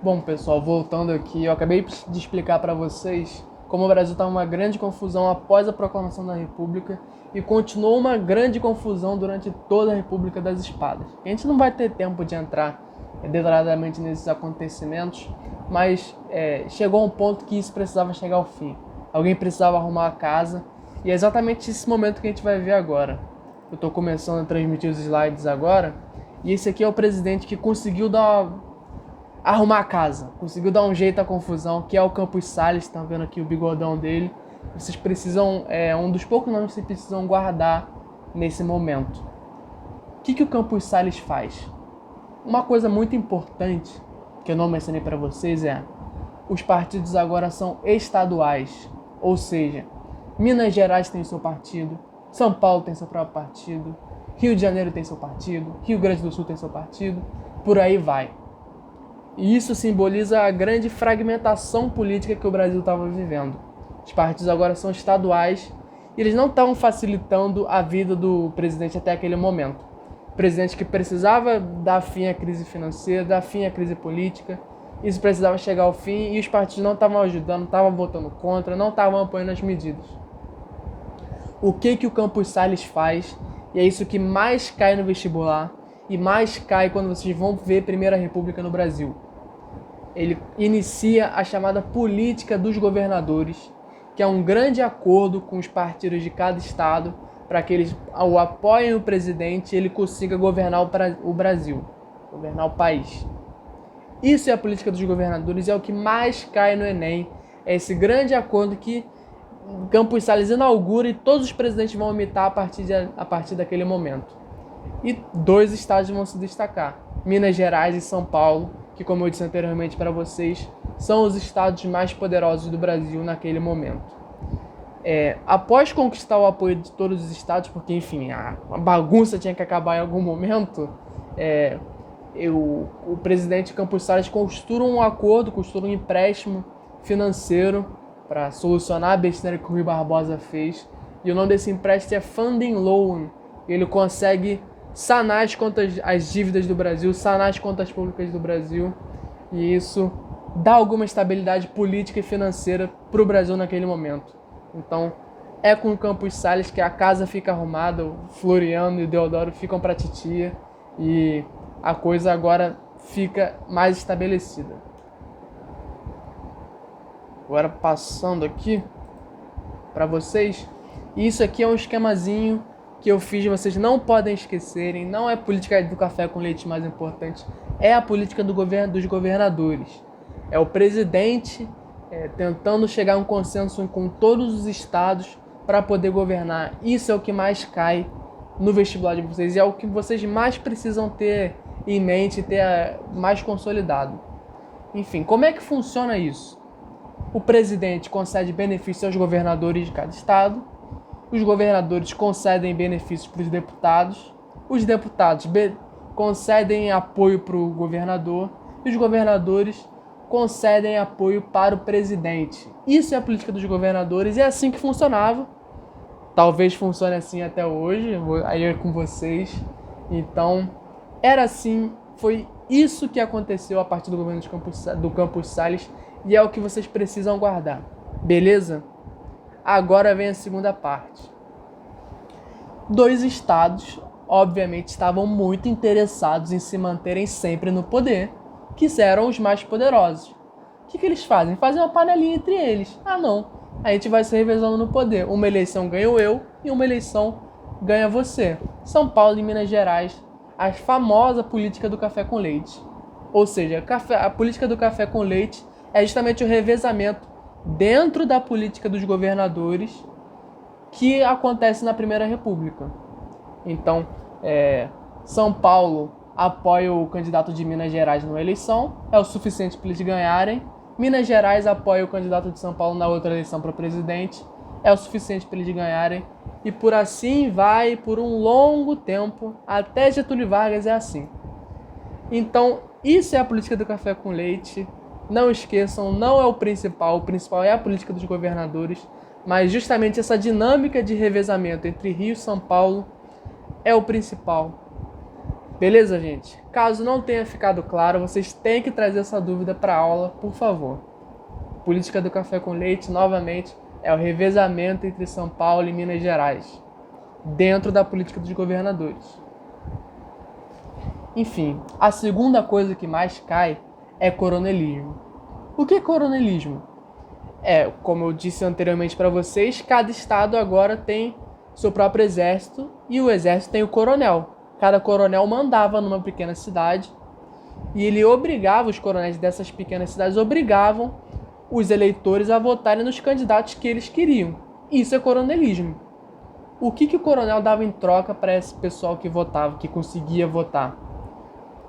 Bom, pessoal, voltando aqui, eu acabei de explicar para vocês como o Brasil estava uma grande confusão após a proclamação da República e continuou uma grande confusão durante toda a República das Espadas. A gente não vai ter tempo de entrar detalhadamente nesses acontecimentos, mas chegou a um ponto que isso precisava chegar ao fim. Alguém precisava arrumar a casa e é exatamente esse momento que a gente vai ver agora. Eu estou começando a transmitir os slides agora e esse aqui é o presidente que conseguiu arrumar a casa, conseguiu dar um jeito à confusão, que é o Campos Salles. Estão vendo aqui o bigodão dele. Vocês precisam, um dos poucos nomes que vocês precisam guardar nesse momento. O que o Campos Salles faz? Uma coisa muito importante, que eu não mencionei para vocês, os partidos agora são estaduais, ou seja, Minas Gerais tem seu partido, São Paulo tem seu próprio partido, Rio de Janeiro tem seu partido, Rio Grande do Sul tem seu partido, por aí vai. E isso simboliza a grande fragmentação política que o Brasil estava vivendo. Os partidos agora são estaduais e eles não estavam facilitando a vida do presidente até aquele momento. O presidente que precisava dar fim à crise financeira, dar fim à crise política, isso precisava chegar ao fim e os partidos não estavam ajudando, não estavam votando contra, não estavam apoiando as medidas. O que o Campos Salles faz, e é isso que mais cai no vestibular e mais cai quando vocês vão ver Primeira República no Brasil. Ele inicia a chamada política dos governadores, que é um grande acordo com os partidos de cada estado para que eles apoiem o presidente e ele consiga governar o Brasil, governar o país. Isso é a política dos governadores e é o que mais cai no Enem. É esse grande acordo que Campos Salles inaugura e todos os presidentes vão imitar a partir daquele momento. E 2 estados vão se destacar, Minas Gerais e São Paulo, que, como eu disse anteriormente para vocês, são os estados mais poderosos do Brasil naquele momento. Após conquistar o apoio de todos os estados, porque, enfim, a bagunça tinha que acabar em algum momento, o presidente Campos Salles costura um acordo, costura um empréstimo financeiro para solucionar a besteira que o Rui Barbosa fez. E o nome desse empréstimo é Funding Loan. Ele consegue sanar as dívidas do Brasil, sanar as contas públicas do Brasil, e isso dá alguma estabilidade política e financeira para o Brasil naquele momento. Então, é com o Campos Salles que a casa fica arrumada, o Floriano e o Deodoro ficam para a titia, e a coisa agora fica mais estabelecida. Agora passando aqui para vocês, isso aqui é um esquemazinho que eu fiz, vocês não podem esquecerem. Não é a política do café com leite mais importante, é a política dos governadores. É o presidente tentando chegar a um consenso com todos os estados para poder governar. Isso é o que mais cai no vestibular de vocês e é o que vocês mais precisam ter em mente, ter mais consolidado. Enfim, como é que funciona isso? O presidente concede benefícios aos governadores de cada estado. Os governadores concedem benefícios para os deputados. Os deputados concedem apoio para o governador. E os governadores concedem apoio para o presidente. Isso é a política dos governadores e é assim que funcionava. Talvez funcione assim até hoje, aí é com vocês. Então, era assim, foi isso que aconteceu a partir do governo do Campos Salles e é o que vocês precisam guardar. Beleza? Agora vem a segunda parte. 2 estados, obviamente, estavam muito interessados em se manterem sempre no poder, que eram os mais poderosos. O que eles fazem? Fazem uma panelinha entre eles. Não, a gente vai se revezando no poder. Uma eleição ganho eu e uma eleição ganha você. São Paulo e Minas Gerais, a famosa política do café com leite. Ou seja, a política do café com leite é justamente o revezamento dentro da política dos governadores que acontece na Primeira República. Então, São Paulo apoia o candidato de Minas Gerais numa eleição, é o suficiente para eles ganharem. Minas Gerais apoia o candidato de São Paulo na outra eleição para presidente, é o suficiente para eles ganharem. E por assim vai, por um longo tempo, até Getúlio Vargas é assim. Então, isso é a política do café com leite. Não esqueçam, não é o principal é a política dos governadores, mas justamente essa dinâmica de revezamento entre Rio e São Paulo é o principal. Beleza, gente? Caso não tenha ficado claro, vocês têm que trazer essa dúvida para a aula, por favor. Política do café com leite, novamente, é o revezamento entre São Paulo e Minas Gerais, dentro da política dos governadores. Enfim, a segunda coisa que mais cai é coronelismo. O que é coronelismo? Como eu disse anteriormente para vocês, cada estado agora tem seu próprio exército e o exército tem o coronel. Cada coronel mandava numa pequena cidade e ele obrigava, os coronéis dessas pequenas cidades obrigavam os eleitores a votarem nos candidatos que eles queriam. Isso é coronelismo. O que o coronel dava em troca para esse pessoal que votava, que conseguia votar?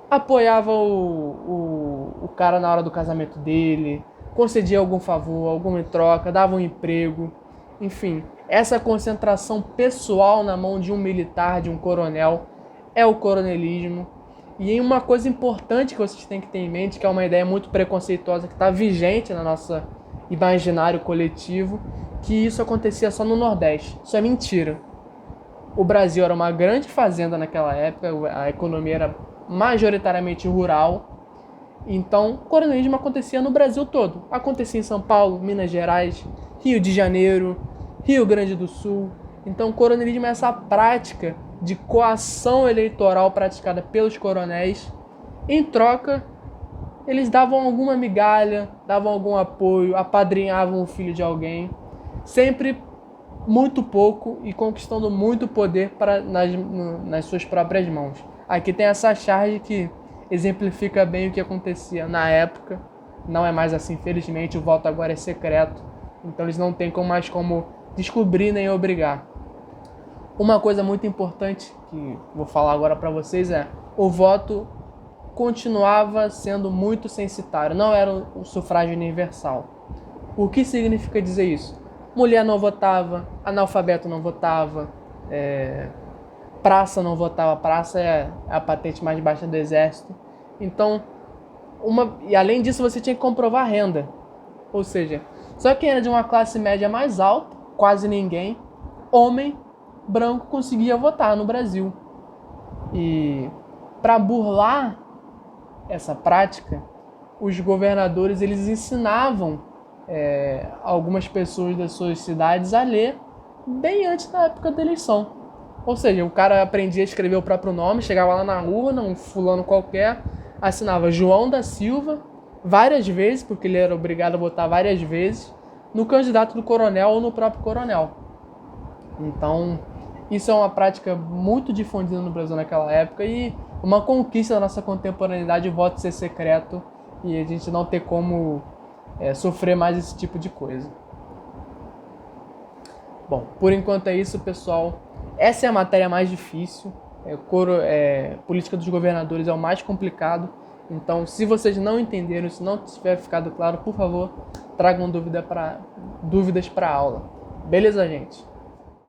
Apoiava o cara na hora do casamento dele, concedia algum favor, alguma troca, dava um emprego, enfim. Essa concentração pessoal na mão de um militar, de um coronel, é o coronelismo. E em uma coisa importante que vocês têm que ter em mente, que é uma ideia muito preconceituosa, que está vigente no nosso imaginário coletivo, que isso acontecia só no Nordeste. Isso é mentira. O Brasil era uma grande fazenda naquela época, a economia era majoritariamente rural. Então, o coronelismo acontecia no Brasil todo. Acontecia em São Paulo, Minas Gerais, Rio de Janeiro, Rio Grande do Sul. Então, o coronelismo é essa prática de coação eleitoral praticada pelos coronéis. Em troca, eles davam alguma migalha, davam algum apoio, apadrinhavam o filho de alguém, sempre muito pouco e conquistando muito poder nas suas próprias mãos. Aqui tem essa charge que exemplifica bem o que acontecia na época. Não é mais assim, infelizmente, o voto agora é secreto, então eles não têm mais como descobrir nem obrigar. Uma coisa muito importante que vou falar agora para vocês é: o voto continuava sendo muito censitário, não era o sufrágio universal. O que significa dizer isso? Mulher não votava, analfabeto não votava, praça não votava, praça é a patente mais baixa do exército. Então, e além disso você tinha que comprovar renda. Ou seja, só quem era de uma classe média mais alta, quase ninguém, homem, branco, conseguia votar no Brasil. E para burlar essa prática, os governadores eles ensinavam algumas pessoas das suas cidades a ler bem antes da época da eleição. Ou seja, o cara aprendia a escrever o próprio nome, chegava lá na urna, um fulano qualquer, assinava João da Silva várias vezes, porque ele era obrigado a votar várias vezes, no candidato do coronel ou no próprio coronel. Então, isso é uma prática muito difundida no Brasil naquela época e uma conquista da nossa contemporaneidade, o voto ser secreto e a gente não ter como sofrer mais esse tipo de coisa. Bom, por enquanto é isso, pessoal. Essa é a matéria mais difícil. Política dos governadores é o mais complicado. Então, se vocês não entenderam, se não tiver ficado claro, por favor, tragam dúvidas para a aula. Beleza, gente?